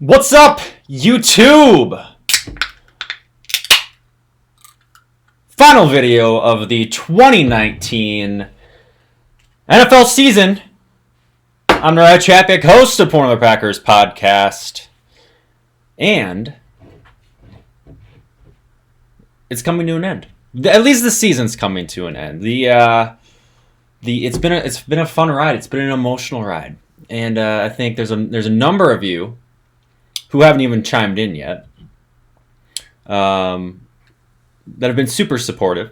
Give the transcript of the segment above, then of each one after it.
What's up, YouTube? Final video of the 2019 NFL season. I'm Narad Chapik, host of Porno Packers podcast. And it's coming to an end. At least the season's coming to an end. It's been a fun ride. It's been an emotional ride. And I think there's a number of you who haven't even chimed in yet, that have been super supportive,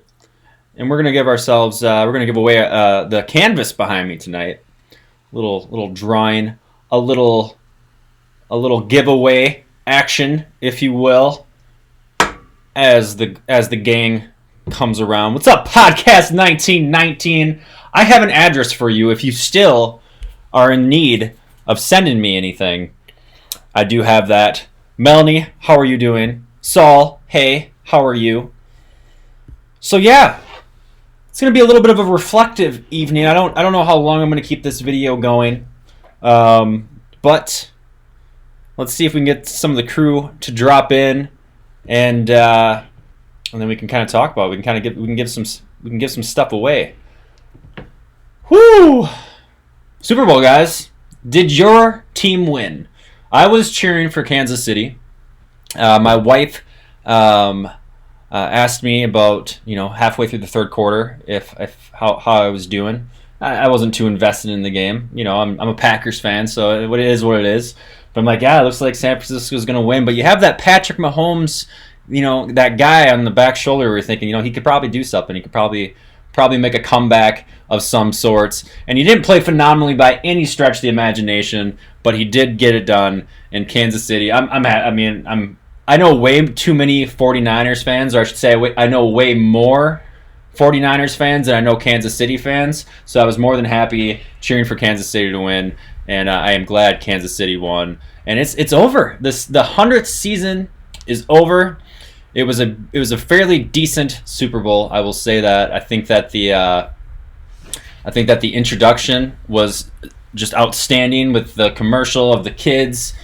and we're gonna give away the canvas behind me tonight. Little drawing, a little giveaway action, if you will, as the gang comes around. What's up, Podcast 1919? I have an address for you if you still are in need of sending me anything. I do have that. Melanie, how are you doing? Saul, hey, how are you? So yeah, it's gonna be a little bit of a reflective evening. I don't know how long I'm gonna keep this video going, but let's see if we can get some of the crew to drop in, and then we can kind of talk about it. We can give some stuff away. Whoo! Super Bowl, guys. Did your team win? I was cheering for Kansas City. My wife asked me about, halfway through the third quarter how I was doing. I wasn't too invested in the game. I'm a Packers fan, so it is what it is. But I'm like, yeah, it looks like San Francisco's going to win. But you have that Patrick Mahomes, that guy on the back shoulder. We're thinking, he could probably do something. He could probably make a comeback of some sorts. And he didn't play phenomenally by any stretch of the imagination, but he did get it done in Kansas City. I know way too many 49ers fans, or I should say I know way more 49ers fans than I know Kansas City fans. So I was more than happy cheering for Kansas City to win, and I am glad Kansas City won. And it's over. The 100th season is over. It was a fairly decent Super Bowl, I will say that. I think that the introduction was just outstanding with the commercial of the kids,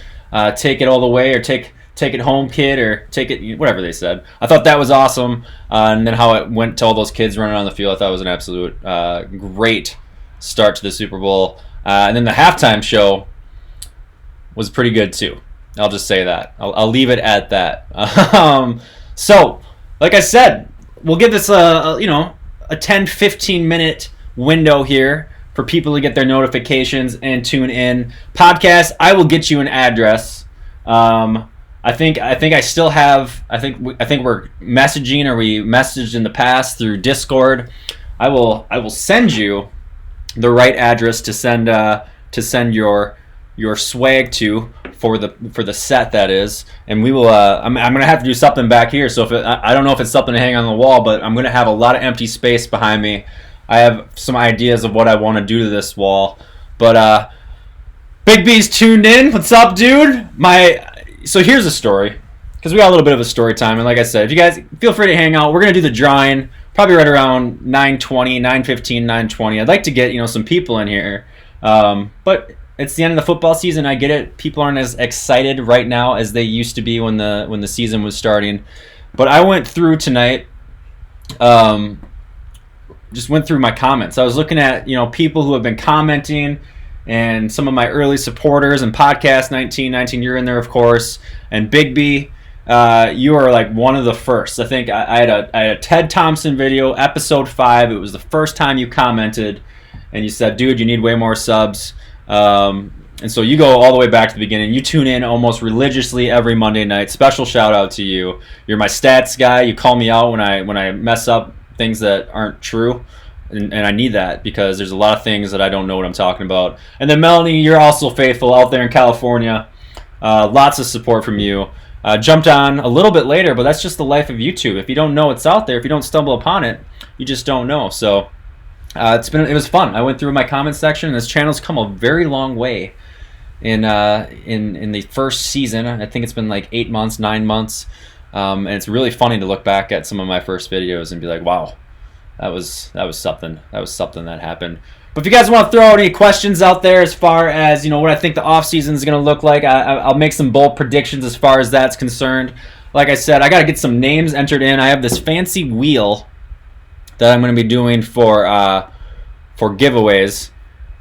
take it all the way, or take it home, kid, or take it, whatever they said. I thought that was awesome, and then how it went to all those kids running on the field, I thought it was an absolute great start to the Super Bowl. And then the halftime show was pretty good too. I'll just say that. I'll leave it at that. So, like I said, we'll give this a 10-15 minute window here for people to get their notifications and tune in. Podcast, I will get you an address. I think I still have. I think we're messaging, or we messaged in the past through Discord. I will send you the right address to send your swag to for the set, that is, and we will. I'm gonna have to do something back here. So I don't know if it's something to hang on the wall, but I'm gonna have a lot of empty space behind me. I have some ideas of what I want to do to this wall, but Big B's tuned in. What's up, dude? So here's a story, because we got a little bit of a story time, and like I said, if you guys feel free to hang out, we're gonna do the drawing probably right around 9:20, 9:15, 9:20. I'd like to get some people in here, but it's the end of the football season. I get it. People aren't as excited right now as they used to be when the season was starting. But I went through tonight. Just went through my comments. I was looking at people who have been commenting, and some of my early supporters, and Podcast 1919, you're in there, of course, and Big B, you are like one of the first. I think I had a Ted Thompson video, episode 5. It was the first time you commented, and you said, dude, you need way more subs. And so you go all the way back to the beginning. You tune in almost religiously every Monday night. Special shout out to you. You're my stats guy. You call me out when I mess up things that aren't true, and I need that, because there's a lot of things that I don't know what I'm talking about. And then Melanie, you're also faithful out there in California. Lots of support from you. Jumped on a little bit later, but that's just the life of YouTube. If you don't know it's out there, if you don't stumble upon it, you just don't know. So it was fun. I went through my comment section, and this channel's come a very long way in the first season. I think it's been like 8 months, 9 months. And it's really funny to look back at some of my first videos and be like, wow, that was something. That was something that happened. But if you guys want to throw out any questions out there as far as what I think the offseason is going to look like, I'll make some bold predictions as far as that's concerned. Like I said, I got to get some names entered in. I have this fancy wheel that I'm going to be doing for giveaways,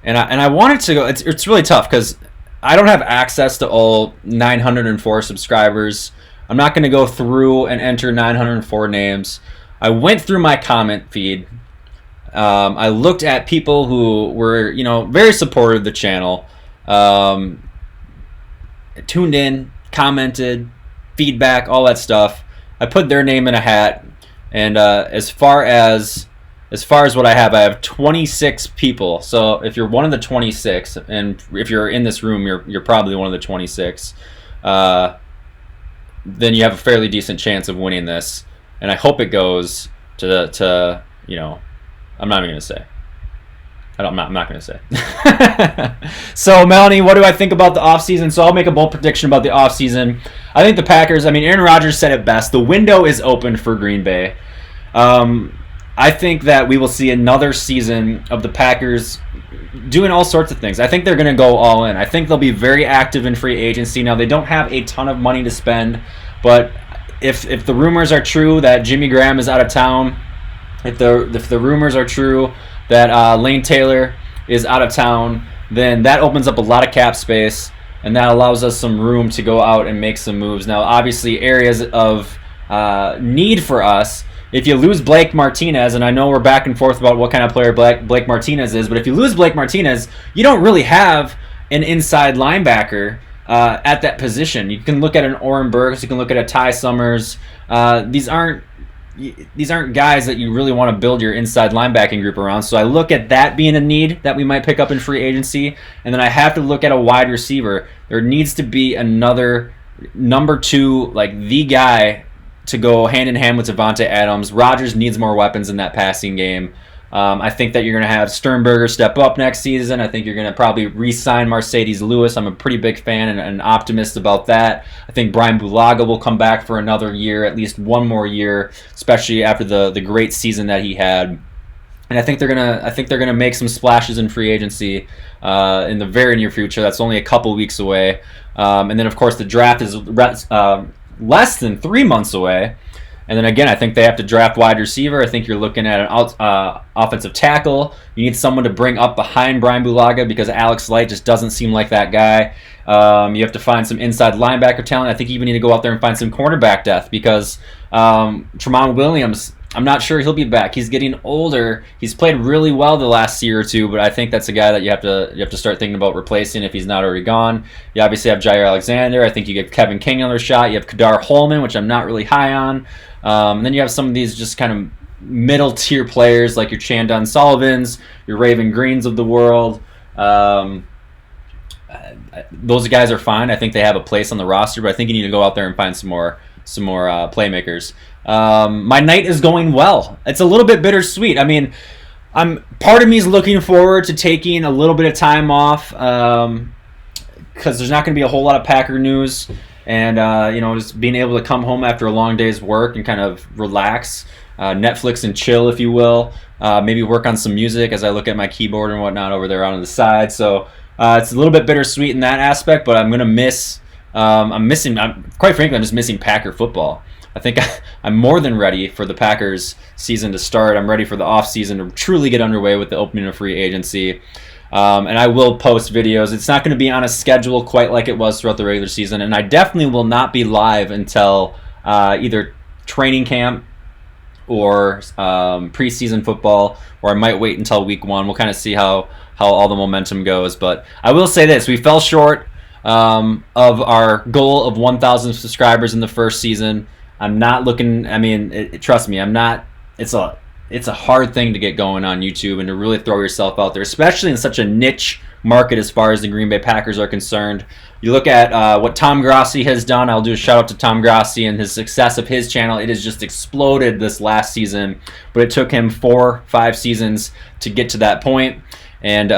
and I wanted to go. It's really tough because I don't have access to all 904 subscribers. I'm not going to go through and enter 904 names. I went through my comment feed. I looked at people who were, very supportive of the channel, tuned in, commented, feedback, all that stuff. I put their name in a hat, and as far as what I have 26 people. So if you're one of the 26, and if you're in this room, you're probably one of the 26. Then you have a fairly decent chance of winning this, and I hope it goes to I'm not even going to say. I'm not going to say. So, Melanie, what do I think about the offseason? So I'll make a bold prediction about the offseason. I think the Packers, Aaron Rodgers said it best. The window is open for Green Bay. I think that we will see another season of the Packers doing all sorts of things. I think they're going to go all in. I think they'll be very active in free agency. Now, they don't have a ton of money to spend, but if the rumors are true that Jimmy Graham is out of town, if the rumors are true that Lane Taylor is out of town, then that opens up a lot of cap space, and that allows us some room to go out and make some moves. Now, obviously, areas of need for us, if you lose Blake Martinez, and I know we're back and forth about what kind of player Blake Martinez is, but if you lose Blake Martinez, you don't really have an inside linebacker at that position. You can look at an Oren Burks, you can look at a Ty Summers. These aren't guys that you really want to build your inside linebacking group around. So I look at that being a need that we might pick up in free agency. And then I have to look at a wide receiver. There needs to be another number two, like the guy to go hand in hand with Davante Adams. Rodgers needs more weapons in that passing game. I think that you're going to have Sternberger step up next season. I think you're going to probably re-sign Mercedes Lewis. I'm a pretty big fan and an optimist about that. I think Brian Bulaga will come back for another year, at least one more year, especially after the great season that he had. And I think they're gonna make some splashes in free agency in the very near future. That's only a couple weeks away. And then of course the draft is less than 3 months away. And then again, I think they have to draft wide receiver. I think you're looking at an offensive tackle. You need someone to bring up behind Brian Bulaga because Alex Light just doesn't seem like that guy. You have to find some inside linebacker talent. I think you even need to go out there and find some cornerback depth because Tramon Williams, I'm not sure he'll be back. He's getting older. He's played really well the last year or two, but I think that's a guy that you have to start thinking about replacing if he's not already gone. You obviously have Jair Alexander. I think you give Kevin King another shot. You have Kadar Holman, which I'm not really high on. And then you have some of these just kind of middle tier players like your Chandon Sullivans, your Raven Greens of the world. Those guys are fine. I think they have a place on the roster, but I think you need to go out there and find some more playmakers. My night is going well. It's a little bit bittersweet. Part of me is looking forward to taking a little bit of time off because there's not going to be a whole lot of Packer news. And, just being able to come home after a long day's work and kind of relax, Netflix and chill, if you will. Maybe work on some music as I look at my keyboard and whatnot over there on the side. So it's a little bit bittersweet in that aspect, but I'm going to miss. Quite frankly, I'm just missing Packer football. I think I'm more than ready for the Packers season to start. I'm ready for the offseason to truly get underway with the opening of free agency. And I will post videos. It's not going to be on a schedule quite like it was throughout the regular season, and I definitely will not be live until either training camp or preseason football, or I might wait until week 1. We'll kind of see how all the momentum goes. But I will say this. We fell short of our goal of 1,000 subscribers in the first season. I'm not looking. Trust me, I'm not. It's a hard thing to get going on YouTube and to really throw yourself out there, especially in such a niche market as far as the Green Bay Packers are concerned. You look at what Tom Grossi has done. I'll do a shout out to Tom Grossi and his success of his channel. It has just exploded this last season, but it took him 4-5 seasons to get to that point. And the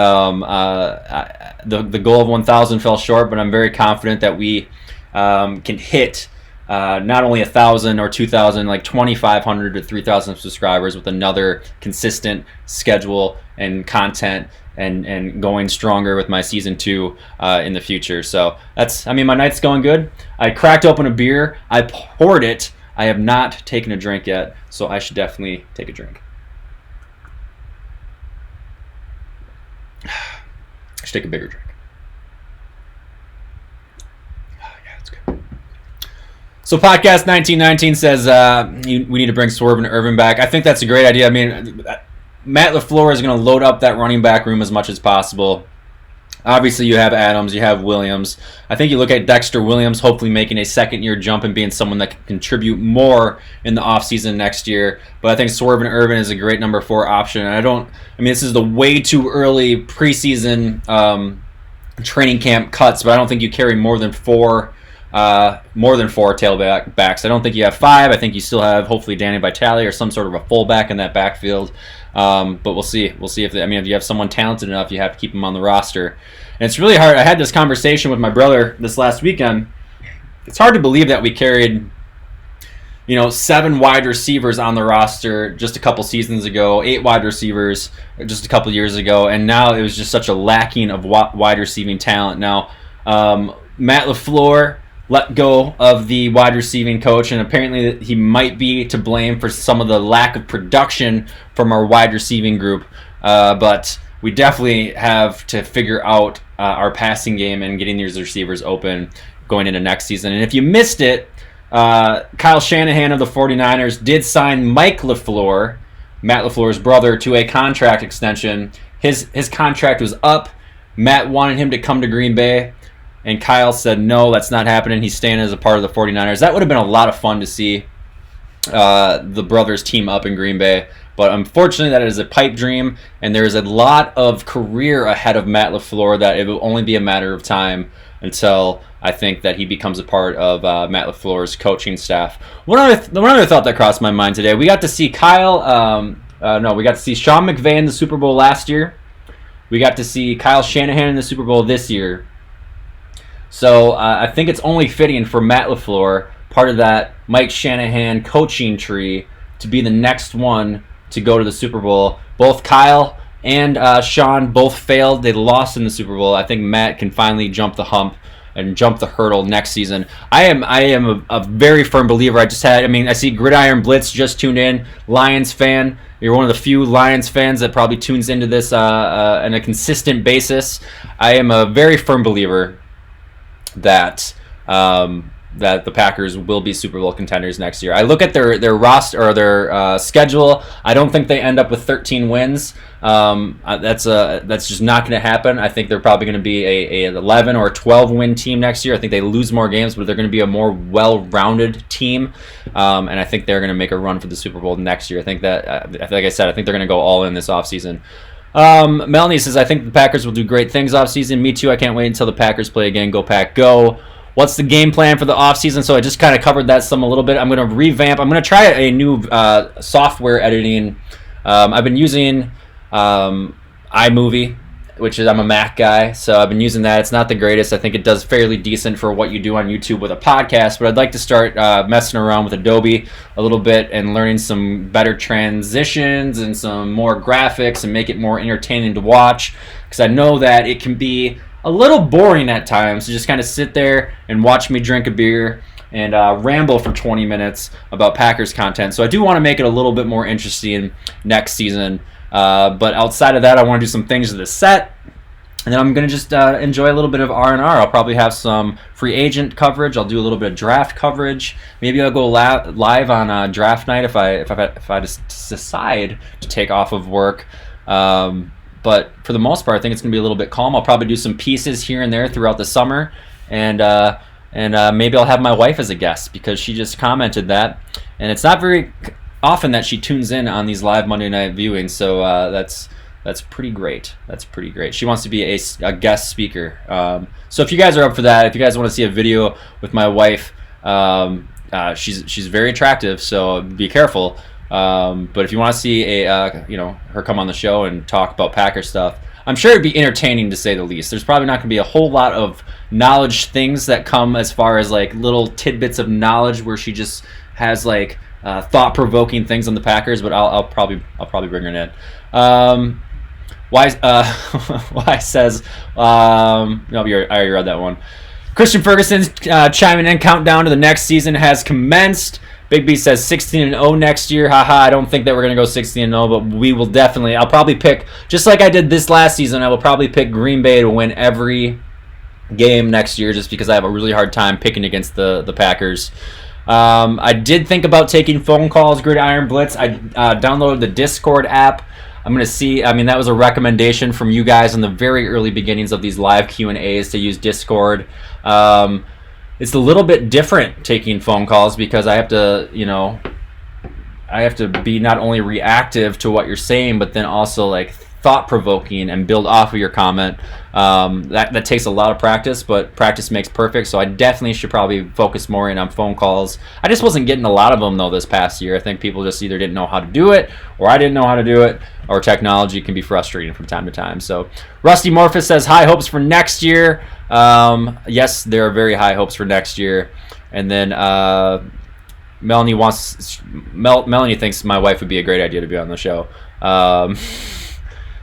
goal of 1,000 fell short, but I'm very confident that we can hit not only 1,000 or 2,000, like 2,500 to 3,000 subscribers with another consistent schedule and content and going stronger with my season 2 in the future. So my night's going good. I cracked open a beer. I poured it. I have not taken a drink yet, so I should definitely take a drink. I should take a bigger drink. Yeah, that's good. So Podcast 1919 says we need to bring Swerve and Irvin back. I think that's a great idea. I mean, Matt LaFleur is going to load up that running back room as much as possible. Obviously, you have Adams, you have Williams. I think you look at Dexter Williams hopefully making a second-year jump and being someone that can contribute more in the offseason next year. But I think Swerve and Irvin is a great number 4 option. And this is the way too early preseason training camp cuts, but I don't think you carry more than 4 tailbacks. I don't think you have 5. I think you still have hopefully Danny Vitale or some sort of a fullback in that backfield. But we'll see. We'll see if you have someone talented enough, you have to keep them on the roster. And it's really hard. I had this conversation with my brother this last weekend. It's hard to believe that we carried 7 wide receivers on the roster just a couple seasons ago, 8 wide receivers just a couple years ago, and now it was just such a lacking of wide receiving talent. Now, Matt LaFleur let go of the wide receiving coach, and apparently he might be to blame for some of the lack of production from our wide receiving group. But we definitely have to figure out our passing game and getting these receivers open going into next season. And if you missed it, Kyle Shanahan of the 49ers did sign Mike LaFleur, Matt LaFleur's brother, to a contract extension. His contract was up. Matt wanted him to come to Green Bay, and Kyle said, no, that's not happening. He's staying as a part of the 49ers. That would have been a lot of fun to see the brothers team up in Green Bay. But unfortunately, that is a pipe dream, and there is a lot of career ahead of Matt LaFleur that it will only be a matter of time until I think that he becomes a part of Matt LaFleur's coaching staff. One other thought that crossed my mind today, we got to see Sean McVay in the Super Bowl last year. We got to see Kyle Shanahan in the Super Bowl this year. So I think it's only fitting for Matt LaFleur, part of that Mike Shanahan coaching tree, to be the next one to go to the Super Bowl. Both Kyle and Sean both failed. They lost in the Super Bowl. I think Matt can finally jump the hump and jump the hurdle next season. I am a very firm believer. I see Gridiron Blitz just tuned in. Lions fan. You're one of the few Lions fans that probably tunes into this on a consistent basis. I am a very firm believer that that the Packers will be Super Bowl contenders next year. I look at their roster or their schedule. I don't think they end up with 13 wins. That's just not going to happen. I think they're probably going to be an 11 or 12 win team next year. I think they lose more games, but they're going to be a more well-rounded team. And I think they're going to make a run for the Super Bowl next year. I think that, like I said, I think they're going to go all in this offseason. Melanie says, I think the Packers will do great things offseason. Me too. I can't wait until the Packers play again. Go Pack, go. What's the game plan for the offseason? So I just kind of covered that some a little bit. I'm going to revamp. I'm going to try a new software editing. I've been using iMovie, which is, I'm a Mac guy, so I've been using that. It's not the greatest. I think it does fairly decent for what you do on YouTube with a podcast, but I'd like to start messing around with Adobe a little bit and learning some better transitions and some more graphics and make it more entertaining to watch, because I know that it can be a little boring at times to just kind of sit there and watch me drink a beer and ramble for 20 minutes about Packers content. So I do want to make it a little bit more interesting next season. But outside of that, I want to do some things to the set. And then I'm going to just enjoy a little bit of R&R. I'll probably have some free agent coverage. I'll do a little bit of draft coverage. Maybe I'll go live on draft night if I decide to take off of work. But for the most part, I think it's going to be a little bit calm. I'll probably do some pieces here and there throughout the summer. And maybe I'll have my wife as a guest because she just commented that. And it's not very often that she tunes in on these live Monday night viewings. So that's pretty great. That's pretty great. She wants to be a guest speaker. So if you guys are up for that, if you guys want to see a video with my wife, she's very attractive, so be careful. But if you want to see her come on the show and talk about Packer stuff, I'm sure it'd be entertaining to say the least. There's probably not going to be a whole lot of knowledge things that come as far as like little tidbits of knowledge where she just has like thought-provoking things on the Packers. But I'll probably bring her in. Why says no, I already read that one. Christian Ferguson's chiming in. Countdown to the next season has commenced. Big B says 16-0 next year. Haha, I don't think that we're going to go 16-0, but we will definitely. I'll probably pick, just like I did this last season, I will probably pick Green Bay to win every game next year just because I have a really hard time picking against the Packers. I did think about taking phone calls, Gridiron Blitz. I downloaded the Discord app. I'm going to see, that was a recommendation from you guys in the very early beginnings of these live Q&As to use Discord. It's a little bit different taking phone calls because I have to be not only reactive to what you're saying, but then also like thought-provoking and build off of your comment. That takes a lot of practice, but practice makes perfect. So I definitely should probably focus more in on phone calls. I just wasn't getting a lot of them though this past year. I think people just either didn't know how to do it, or I didn't know how to do it, or technology can be frustrating from time to time. So Rusty Morphus says high hopes for next year. Yes, there are very high hopes for next year. And then Melanie thinks my wife would be a great idea to be on the show.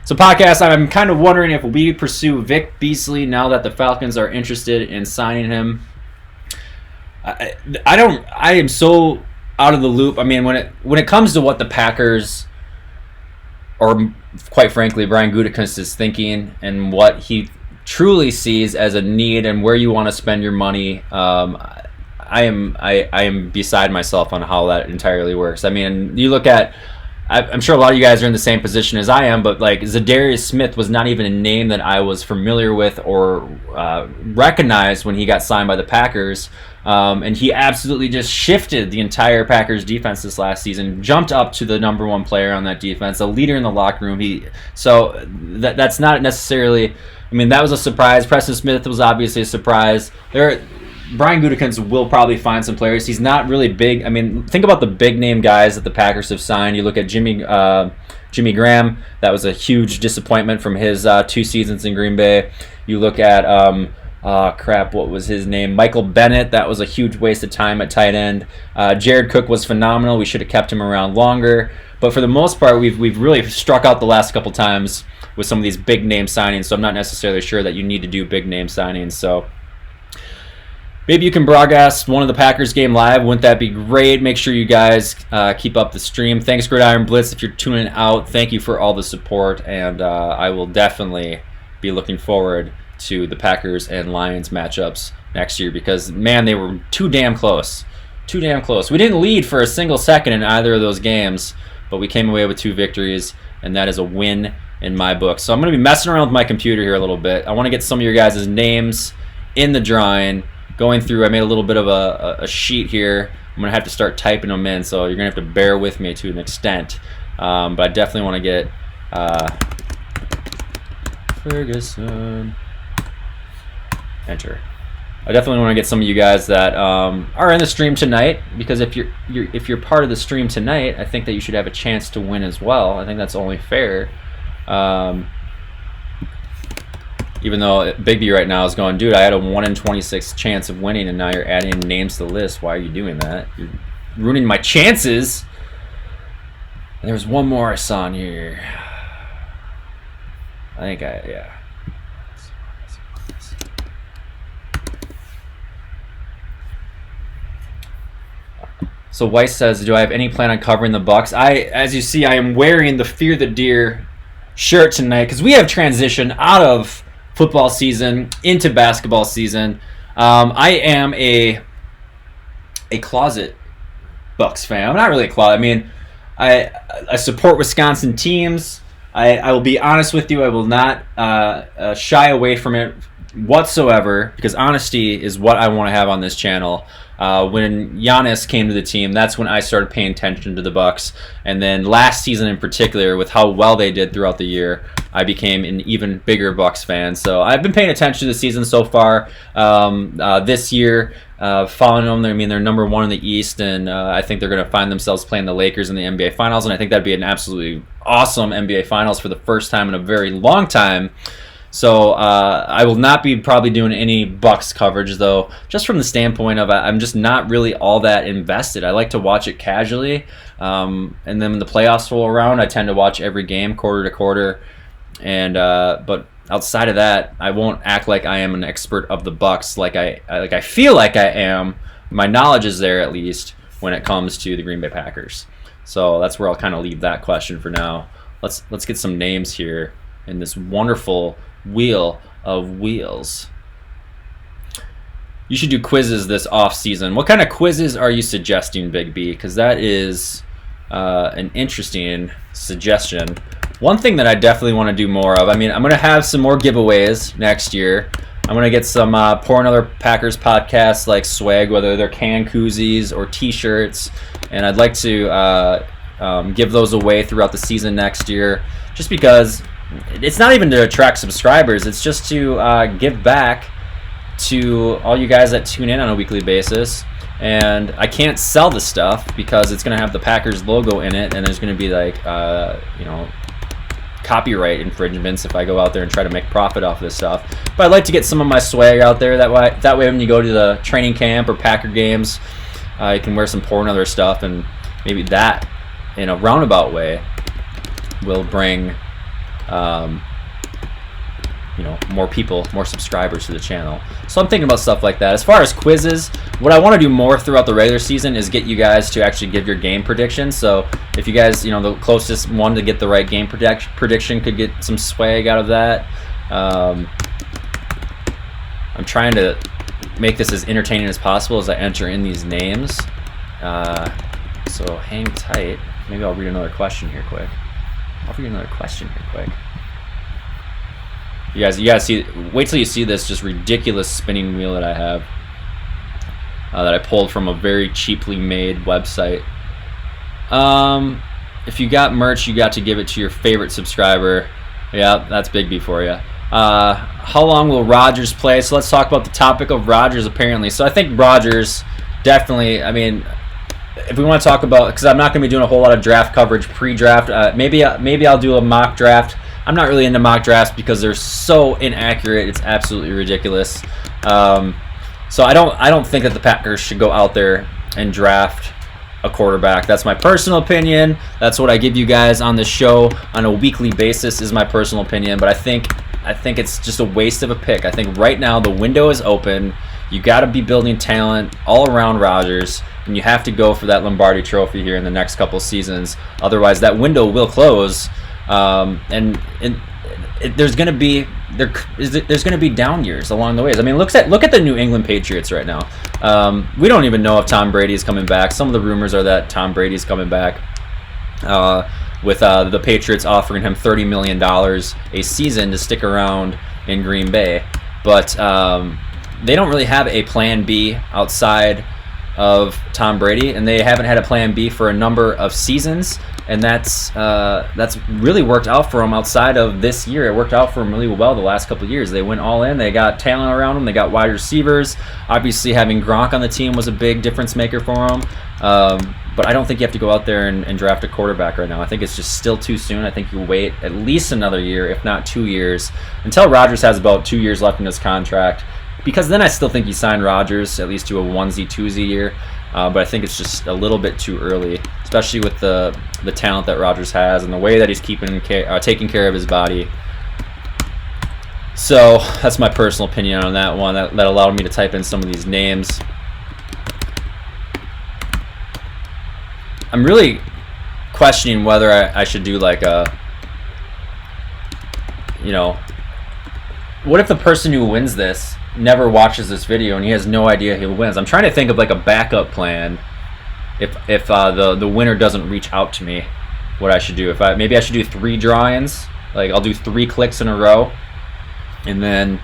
So podcast, I'm kind of wondering if we pursue Vic Beasley now that the Falcons are interested in signing him. I am so out of the loop. I mean, when it comes to what the Packers, or quite frankly, Brian Gutekunst is thinking and what he truly sees as a need and where you want to spend your money, I am beside myself on how that entirely works. I mean, you look at, I'm sure a lot of you guys are in the same position as I am, but like Zadarius Smith was not even a name that I was familiar with or recognized when he got signed by the Packers. And he absolutely just shifted the entire Packers defense this last season, jumped up to the number one player on that defense, a leader in the locker room. That's not necessarily, that was a surprise. Preston Smith was obviously a surprise. Brian Gutekunst will probably find some players. He's not really big. Think about the big name guys that the Packers have signed. You look at Jimmy Graham. That was a huge disappointment from his 2 seasons in Green Bay. You look at what was his name? Michael Bennett. That was a huge waste of time at tight end. Jared Cook was phenomenal. We should have kept him around longer. But for the most part, we've really struck out the last couple times with some of these big name signings. So I'm not necessarily sure that you need to do big name signings. So maybe you can broadcast one of the Packers game live. Wouldn't that be great? Make sure you guys keep up the stream. Thanks, Gridiron Blitz, if you're tuning out. Thank you for all the support, and I will definitely be looking forward to the Packers and Lions matchups next year because, man, they were too damn close. Too damn close. We didn't lead for a single second in either of those games, but we came away with 2 victories, and that is a win in my book. So I'm going to be messing around with my computer here a little bit. I want to get some of your guys' names in the drawing. Going through, I made a little bit of a sheet here. I'm going to have to start typing them in, so you're going to have to bear with me to an extent. But I definitely want to get Ferguson. Enter. I definitely want to get some of you guys that are in the stream tonight, because if you're part of the stream tonight, I think that you should have a chance to win as well. I think that's only fair. Even though Big B right now is going, dude, I had a 1 in 26 chance of winning, and now you're adding names to the list. Why are you doing that? You're ruining my chances. And there's one more I saw in here. Yeah. So Weiss says, do I have any plan on covering the Bucs? As you see, I am wearing the Fear the Deer shirt tonight because we have transitioned out of football season into basketball season. I am a closet Bucs fan. I'm not really a closet. I support Wisconsin teams. I will be honest with you. I will not shy away from it whatsoever, because honesty is what I want to have on this channel. When Giannis came to the team, that's when I started paying attention to the Bucks, and then last season in particular, with how well they did throughout the year, I became an even bigger Bucks fan. So I've been paying attention to the season so far. This year, following them, they're number one in the East, and I think they're going to find themselves playing the Lakers in the NBA Finals, and I think that'd be an absolutely awesome NBA Finals for the first time in a very long time. So I will not be probably doing any Bucks coverage, though, just from the standpoint of I'm just not really all that invested. I like to watch it casually, and then when the playoffs roll around, I tend to watch every game quarter to quarter. And but outside of that, I won't act like I am an expert of the Bucks like I feel like I am. My knowledge is there, at least when it comes to the Green Bay Packers. So that's where I'll kind of leave that question for now. Let's get some names here in this wonderful wheel of wheels. You should do quizzes this off season. What kind of quizzes are you suggesting, Big B? Because that is an interesting suggestion. One thing that I definitely want to do more of, I'm going to have some more giveaways next year. I'm going to get some Pour Another Packers podcasts like swag, whether they're can koozies or t-shirts, and I'd like to give those away throughout the season next year, just because it's not even to attract subscribers. It's just to give back to all you guys that tune in on a weekly basis. And I can't sell the stuff because it's going to have the Packers logo in it, and there's going to be like, copyright infringements if I go out there and try to make profit off this stuff. But I'd like to get some of my swag out there. That way when you go to the training camp or Packer games, you can wear some Pour Another stuff, and maybe that, in a roundabout way, will bring more people, more subscribers to the channel. So I'm thinking about stuff like that. As far as quizzes, what I want to do more throughout the regular season is get you guys to actually give your game predictions. So if you guys, the closest one to get the right game prediction could get some swag out of that. I'm trying to make this as entertaining as possible as I enter in these names. So hang tight. Maybe I'll read another question here quick. You guys see, wait till you see this just ridiculous spinning wheel that I have, that I pulled from a very cheaply made website. If you got merch, you got to give it to your favorite subscriber. Yeah, that's Big B for you. How long will Rodgers play? So let's talk about the topic of Rodgers, apparently. So I think Rodgers definitely, if we want to talk about, because I'm not going to be doing a whole lot of draft coverage pre-draft, maybe I'll do a mock draft. I'm not really into mock drafts because they're so inaccurate. It's absolutely ridiculous. So I don't think that the Packers should go out there and draft a quarterback. That's my personal opinion. That's what I give you guys on the show on a weekly basis, is my personal opinion. But I think it's just a waste of a pick. I think right now the window is open. You got to be building talent all around Rodgers, and you have to go for that Lombardi Trophy here in the next couple seasons. Otherwise, that window will close. There's going to be down years along the ways. Look at the New England Patriots right now. We don't even know if Tom Brady is coming back. Some of the rumors are that Tom Brady is coming back, with the Patriots offering him $30 million a season to stick around in Green Bay. But they don't really have a plan B outside of Tom Brady, and they haven't had a plan B for a number of seasons. And that's really worked out for them outside of this year. It worked out for them really well the last couple of years. They went all in. They got talent around them. They got wide receivers. Obviously, having Gronk on the team was a big difference maker for them. But I don't think you have to go out there and draft a quarterback right now. I think it's just still too soon. I think you wait at least another year, if not 2 years, until Rodgers has about 2 years left in his contract. Because then I still think you sign Rodgers at least to a onesie, twosie year. But I think it's just a little bit too early, especially with the talent that Rodgers has and the way that he's taking care of his body. So that's my personal opinion on that one. That allowed me to type in some of these names. I'm really questioning whether I should do like what if the person who wins this never watches this video and he has no idea who wins? I'm trying to think of like a backup plan if the winner doesn't reach out to me, what I should do. Maybe I should do 3 drawings. Like I'll do 3 clicks in a row, and then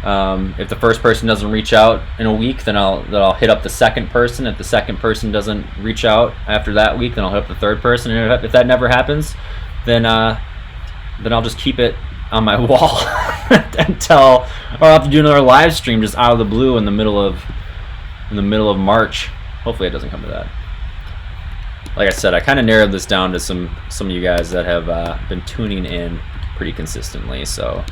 If the first person doesn't reach out in a week, then I'll hit up the second person. If the second person doesn't reach out after that week, then I'll hit up the third person. And if that never happens, then I'll just keep it on my wall or I'll have to do another live stream just out of the blue in the middle of March. Hopefully it doesn't come to that. Like I said, I kind of narrowed this down to some of you guys that have been tuning in pretty consistently. So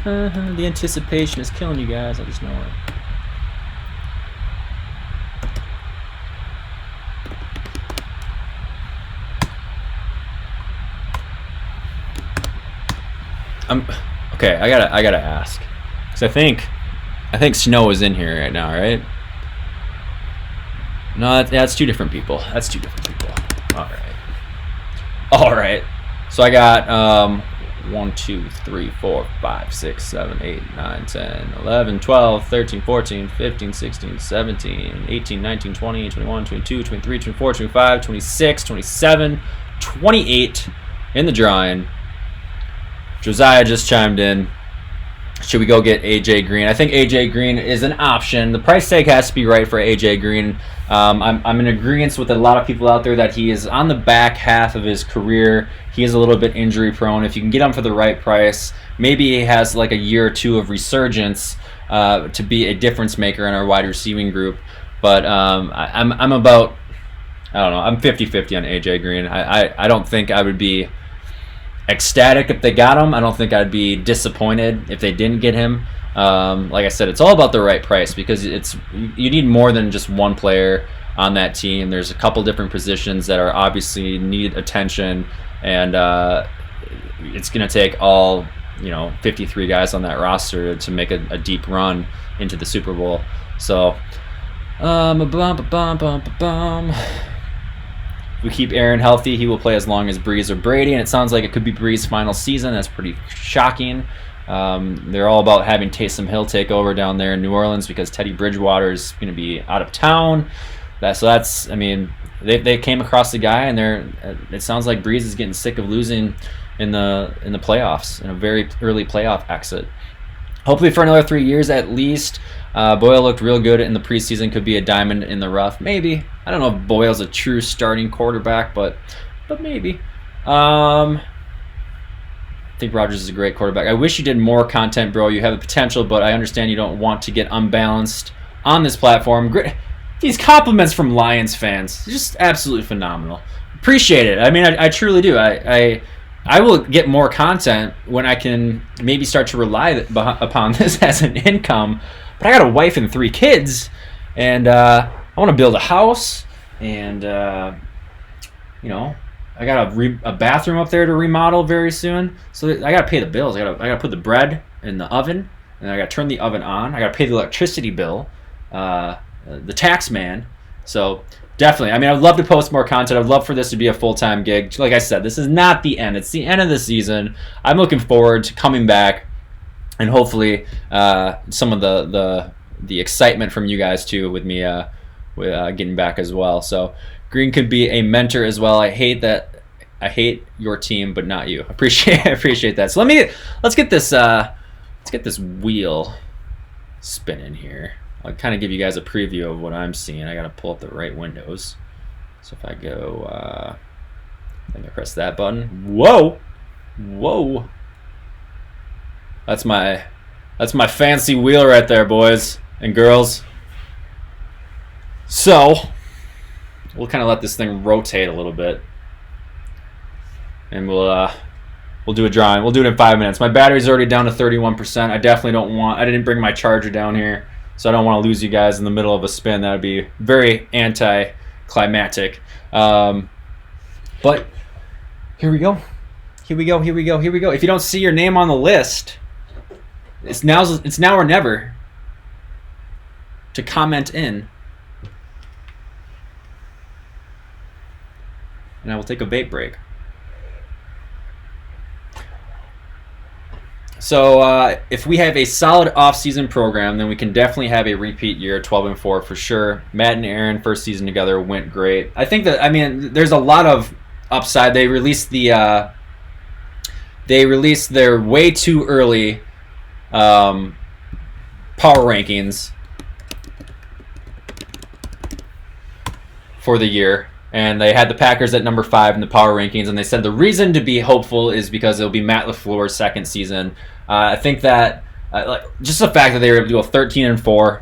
the anticipation is killing you guys. I just know it. Okay. I gotta ask, because I think Snow is in here right now, right? No, that's two different people. That's two different people. All right. So I got 1, 2, 3, 4, 5, 6, 7, 8, 9, 10, 11, 12, 13, 14, 15, 16, 17, 18, 19, 20, 21, 22, 23, 24, 25, 26, 27, 28 in the drawing. Josiah just chimed in. Should we go get AJ Green? I think AJ Green is an option. The price tag has to be right for AJ Green. I'm in agreement with a lot of people out there that he is on the back half of his career. He is a little bit injury prone. If you can get him for the right price, maybe he has like a year or two of resurgence to be a difference maker in our wide receiving group. But I'm about, I don't know, I'm 50-50 on AJ Green. I don't think I would be ecstatic if they got him. I don't think I'd be disappointed if they didn't get him. Like I said, it's all about the right price, because you need more than just one player on that team. There's a couple different positions that are obviously need attention, and it's going to take all 53 guys on that roster to make a deep run into the Super Bowl. So if we keep Aaron healthy, he will play as long as Breeze or Brady, and it sounds like it could be Breeze's final season. That's pretty shocking. They're all about having Taysom Hill take over down there in New Orleans because Teddy Bridgewater is going to be out of town. I mean, they came across the guy, and it sounds like Breeze is getting sick of losing in the playoffs, in a very early playoff exit. Hopefully for another 3 years at least. Boyle looked real good in the preseason. Could be a diamond in the rough. Maybe. I don't know if Boyle's a true starting quarterback, but maybe. I think Rodgers is a great quarterback. I wish you did more content, bro. You have the potential, but I understand you don't want to get unbalanced on this platform. Great. These compliments from Lions fans, just absolutely phenomenal. Appreciate it. I mean, I truly do. I will get more content when I can maybe start to rely upon this as an income. But I got a wife and 3 kids, and I want to build a house, and I got a bathroom up there to remodel very soon. So I got to pay the bills. I got to put the bread in the oven, and I got to turn the oven on. I got to pay the electricity bill, the tax man. So definitely, I mean, I'd love to post more content. I'd love for this to be a full-time gig. Like I said, this is not the end. It's the end of the season. I'm looking forward to coming back, and hopefully some of the excitement from you guys too, with me getting back as well. So Green could be a mentor as well. I hate your team, but not you. Appreciate that. So let's get this wheel spinning here. I'll kind of give you guys a preview of what I'm seeing. I got to pull up the right windows. So if I go, I think I press that button. Whoa. That's my fancy wheel right there, boys and girls. So we'll kind of let this thing rotate a little bit, and we'll do a drawing. We'll do it in 5 minutes. My battery's already down to 31%. I didn't bring my charger down here, so I don't want to lose you guys in the middle of a spin. That would be very anticlimactic. But here we go. If you don't see your name on the list, it's now or never to comment in, and I will take a vape break. So if we have a solid off-season program, then we can definitely have a repeat year, 12-4 for sure. Matt and Aaron first season together went great. I think that there's a lot of upside. They released their way too early power rankings for the year. And they had the Packers at number 5 in the power rankings, and they said the reason to be hopeful is because it'll be Matt LaFleur's second season. I think that just the fact that they were able to go 13-4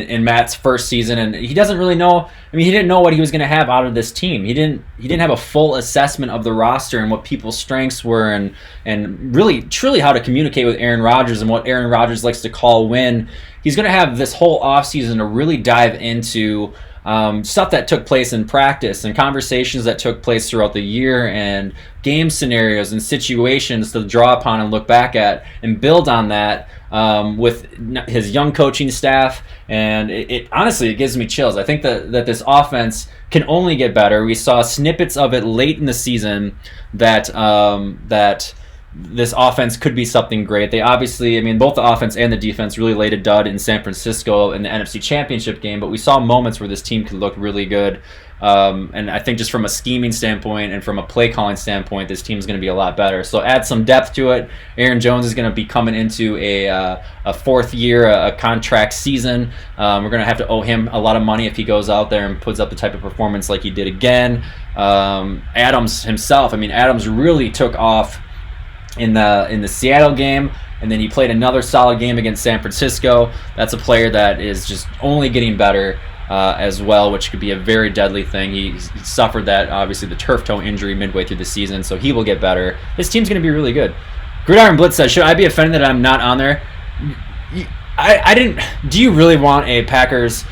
in Matt's first season, and he doesn't really know. He didn't know what he was going to have out of this team. He didn't have a full assessment of the roster and what people's strengths were, and really truly how to communicate with Aaron Rodgers and what Aaron Rodgers likes to call win. He's going to have this whole offseason to really dive into stuff that took place in practice and conversations that took place throughout the year and game scenarios and situations to draw upon and look back at and build on that with his young coaching staff. And it honestly, it gives me chills. I think that this offense can only get better. We saw snippets of it late in the season that this offense could be something great. They obviously, both the offense and the defense really laid a dud in San Francisco in the NFC Championship game, but we saw moments where this team could look really good. And I think just from a scheming standpoint and from a play calling standpoint, this team is going to be a lot better. So add some depth to it. Aaron Jones is going to be coming into a fourth year, a contract season. We're going to have to owe him a lot of money if he goes out there and puts up the type of performance like he did again. Adams himself, Adams really took off in the Seattle game, and then he played another solid game against San Francisco. That's a player that is just only getting better as well, which could be a very deadly thing. He suffered that, obviously, the turf toe injury midway through the season, so he will get better. This team's going to be really good. Gridiron Blitz says, should I be offended that I'm not on there? I didn't. Do you really want a Packers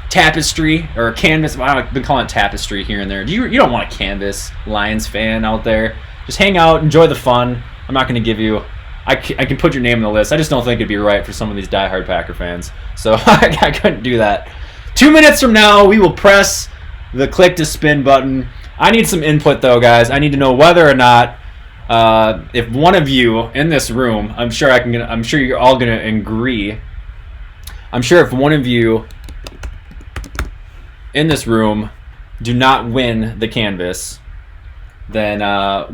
tapestry or canvas? I've been calling it tapestry here and there. You don't want a canvas Lions fan out there. Just hang out, enjoy the fun. I'm not going to give you... I can put your name on the list. I just don't think it'd be right for some of these diehard Packer fans. So I couldn't do that. 2 minutes from now, we will press the click to spin button. I need some input, though, guys. I need to know whether or not if one of you in this room, I'm sure you're all going to agree. I'm sure if one of you in this room do not win the canvas, then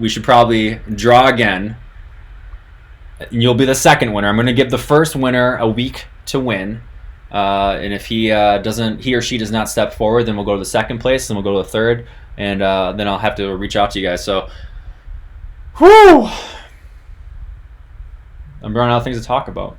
we should probably draw again. You'll be the second winner. I'm going to give the first winner a week to win. And if he or she does not step forward, then we'll go to the second place, then we'll go to the third, and then I'll have to reach out to you guys. So, whew! I'm running out of things to talk about.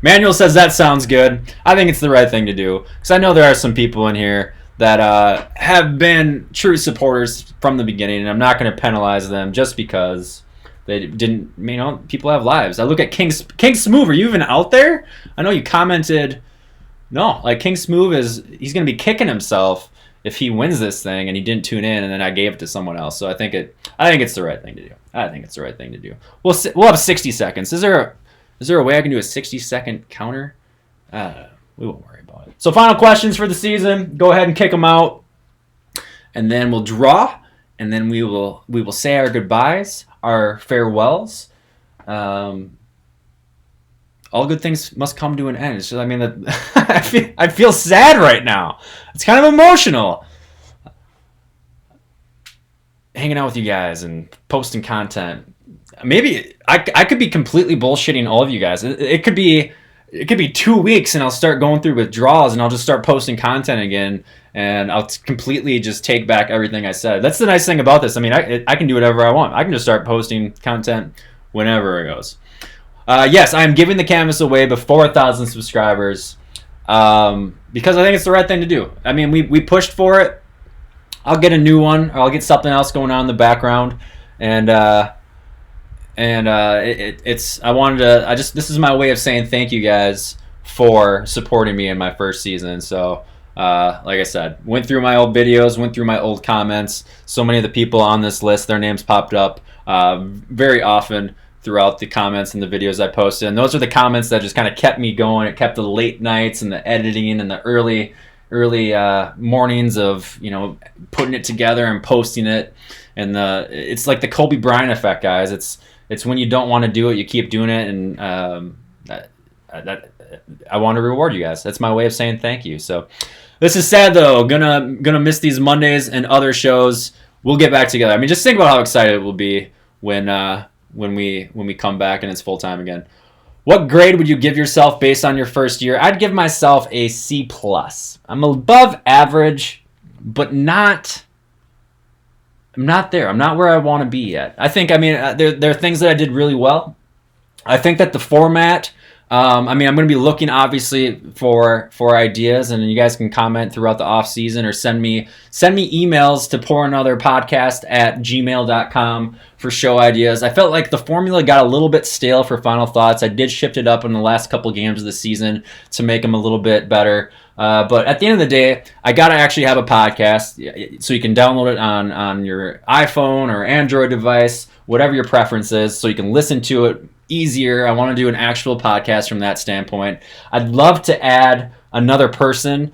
Manuel says that sounds good. I think it's the right thing to do, because I know there are some people in here that have been true supporters from the beginning, and I'm not going to penalize them just because they didn't. People have lives. I look at King Smoove. Are you even out there? I know you commented. No, King Smoove he's going to be kicking himself if he wins this thing, and he didn't tune in, and then I gave it to someone else. So I think it's the right thing to do. I think it's the right thing to do. We'll have 60 seconds. Is there a way I can do a 60-second counter? We won't worry about it. So final questions for the season. Go ahead and kick them out, and then we'll draw, and then we will say our goodbyes, our farewells. All good things must come to an end. It's just, I feel sad right now. It's kind of emotional. Hanging out with you guys and posting content. Maybe I could be completely bullshitting all of you guys. It could be 2 weeks and I'll start going through withdrawals and I'll just start posting content again, and I'll completely just take back everything I said. That's the nice thing about this. I can do whatever I want. I can just start posting content whenever it goes. Yes, I'm giving the canvas away before 1,000 subscribers because I think it's the right thing to do. We pushed for it. I'll get a new one, or I'll get something else going on in the background, this is my way of saying thank you guys for supporting me in my first season. So like I said, went through my old videos, went through my old comments. So many of the people on this list, their names popped up very often throughout the comments and the videos I posted, and those are the comments that just kind of kept me going. It kept the late nights and the editing and the early mornings of putting it together and posting it. and it's like the Kobe Bryant effect, guys. It's when you don't want to do it, you keep doing it, and that I want to reward you guys. That's my way of saying thank you. So this is sad though. Gonna miss these Mondays and other shows. We'll get back together. I mean, just think about how excited it will be when we come back and it's full time again. What grade would you give yourself based on your first year? I'd give myself a C+. I'm above average, but I'm not there. I'm not where I want to be yet. I think, there are things that I did really well. I think that the format, I'm going to be looking obviously for ideas, and you guys can comment throughout the off season or send me emails to pouranotherpodcast@gmail.com for show ideas. I felt like the formula got a little bit stale for Final Thoughts. I did shift it up in the last couple games of the season to make them a little bit better. But at the end of the day, I got to actually have a podcast, so you can download it on your iPhone or Android device, whatever your preference is, so you can listen to it easier. I want to do an actual podcast from that standpoint. I'd love to add another person,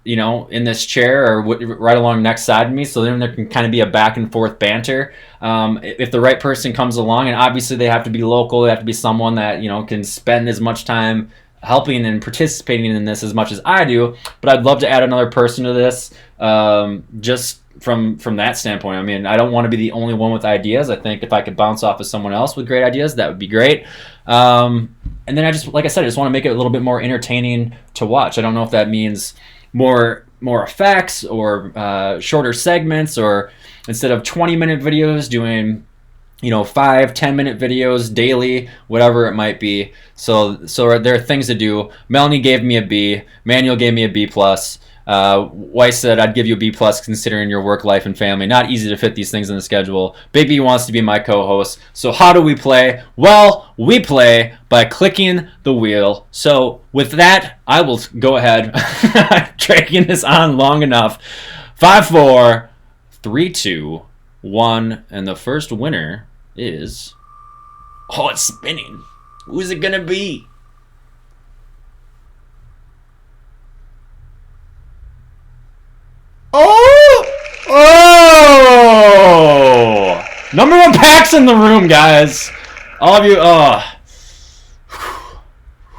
in this chair or right along next side of me, so then there can kind of be a back and forth banter. If the right person comes along, and obviously they have to be local, they have to be someone that can spend as much time helping and participating in this as much as I do. But I'd love to add another person to this, just from that standpoint. I mean, I don't want to be the only one with ideas. I think if I could bounce off of someone else with great ideas, that would be great. And then I just want to make it a little bit more entertaining to watch. I don't know if that means more effects or shorter segments, or instead of 20-minute videos, doing 5-10-minute videos daily, whatever it might be. So there are things to do. Melanie gave me a B. Manuel gave me a B+. Weiss said, I'd give you a B+ considering your work life and family. Not easy to fit these things in the schedule. Big B wants to be my co-host. So how do we play? Well, we play by clicking the wheel. So with that, I will go ahead. Dragging this on long enough. 5, 4, 3, 2, 1, and the first winner is... Oh, it's spinning. Who's it gonna be? Oh! Number 1 pack's in the room, guys. All of you,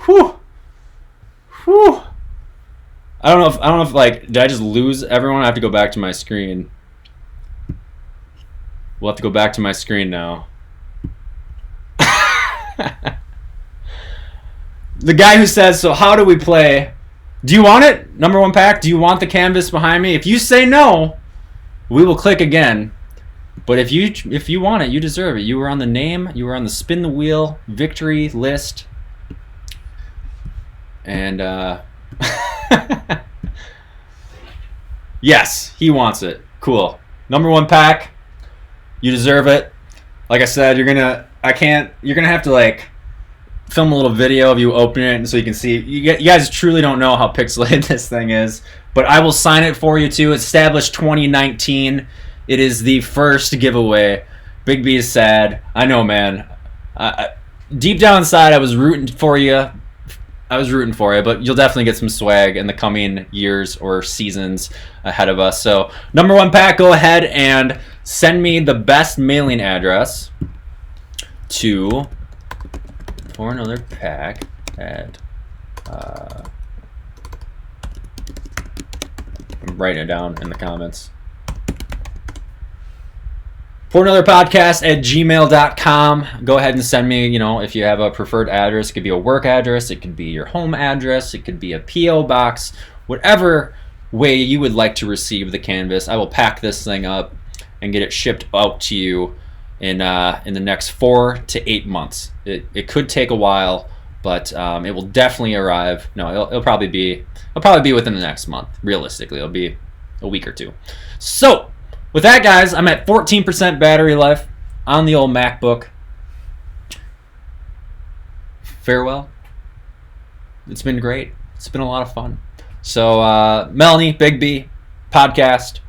Whew. Whew. I don't know if did I just lose everyone? I have to go back to my screen. We'll have to go back to my screen now. The guy who says, so how do we play? Do you want it? Number 1 pack? Do you want the canvas behind me? If you say no, we will click again. But if you want it, you deserve it. You were on the name. You were on the spin the wheel victory list. And yes, he wants it. Cool. Number 1 pack. You deserve it. Like I said, you're gonna have to film a little video of you opening it so you can see. You guys truly don't know how pixelated this thing is, but I will sign it for you too. Established 2019. It is the first giveaway. Big B is sad. I know, man. Deep down inside, I was rooting for you. But you'll definitely get some swag in the coming years or seasons ahead of us. So, number 1 pack, go ahead and send me the best mailing address to For Another Pack at I'm writing it down in the comments. For Another Podcast at gmail.com. Go ahead and send me, if you have a preferred address. It could be a work address, it could be your home address, it could be a P.O. box, whatever way you would like to receive the canvas. I will pack this thing up and get it shipped out to you in the next 4 to 8 months. It could take a while, but it will definitely arrive. No, it'll probably be within the next month. Realistically, it'll be a week or two. So with that, guys, I'm at 14% battery life on the old MacBook. Farewell. It's been great. It's been a lot of fun. So Melanie, Big B, Podcast,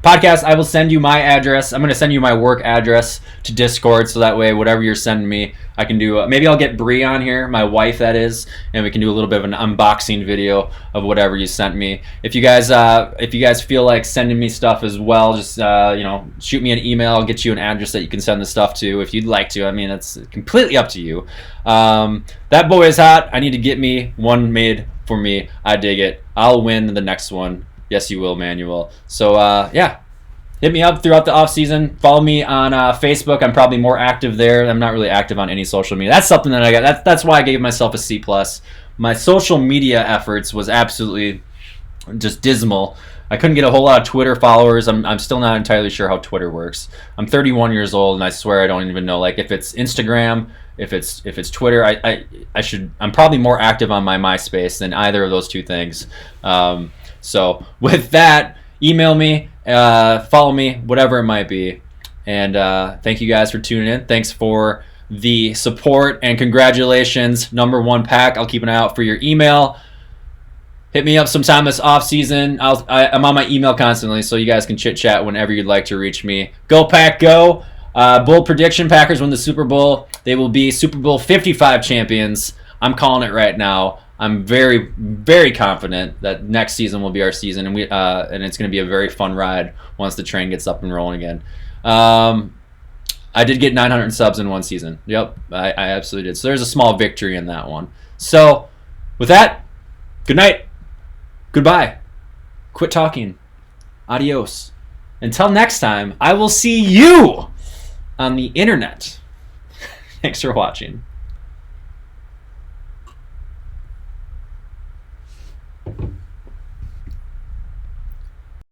I will send you my address. I'm going to send you my work address to Discord, so that way whatever you're sending me, I can do. Maybe I'll get Bree on here, my wife that is, and we can do a little bit of an unboxing video of whatever you sent me. If you guys feel like sending me stuff as well, just shoot me an email. I'll get you an address that you can send the stuff to if you'd like to. I mean, it's completely up to you. That boy is hot. I need to get me one made for me. I dig it. I'll win the next one. Yes, you will, Manuel. So, yeah. Hit me up throughout the off season. Follow me on Facebook. I'm probably more active there. I'm not really active on any social media. That's something that I got. That's why I gave myself a C+. My social media efforts was absolutely just dismal. I couldn't get a whole lot of Twitter followers. I'm still not entirely sure how Twitter works. I'm 31 years old, and I swear I don't even know. Like, if it's Instagram, if it's Twitter, I'm probably more active on my MySpace than either of those two things. So with that, email me, follow me, whatever it might be. And thank you guys for tuning in. Thanks for the support, and congratulations, #1 pack. I'll keep an eye out for your email. Hit me up sometime this off season. I'm on my email constantly, so you guys can chit chat whenever you'd like to reach me. Go Pack, go! Bold prediction: Packers win the Super Bowl. They will be Super Bowl 55 champions. I'm calling it right now. I'm very, very confident that next season will be our season, and it's going to be a very fun ride once the train gets up and rolling again. I did get 900 subs in one season. Yep, I absolutely did. So there's a small victory in that one. So with that, good night. Goodbye. Quit talking. Adios. Until next time, I will see you on the internet. Thanks for watching.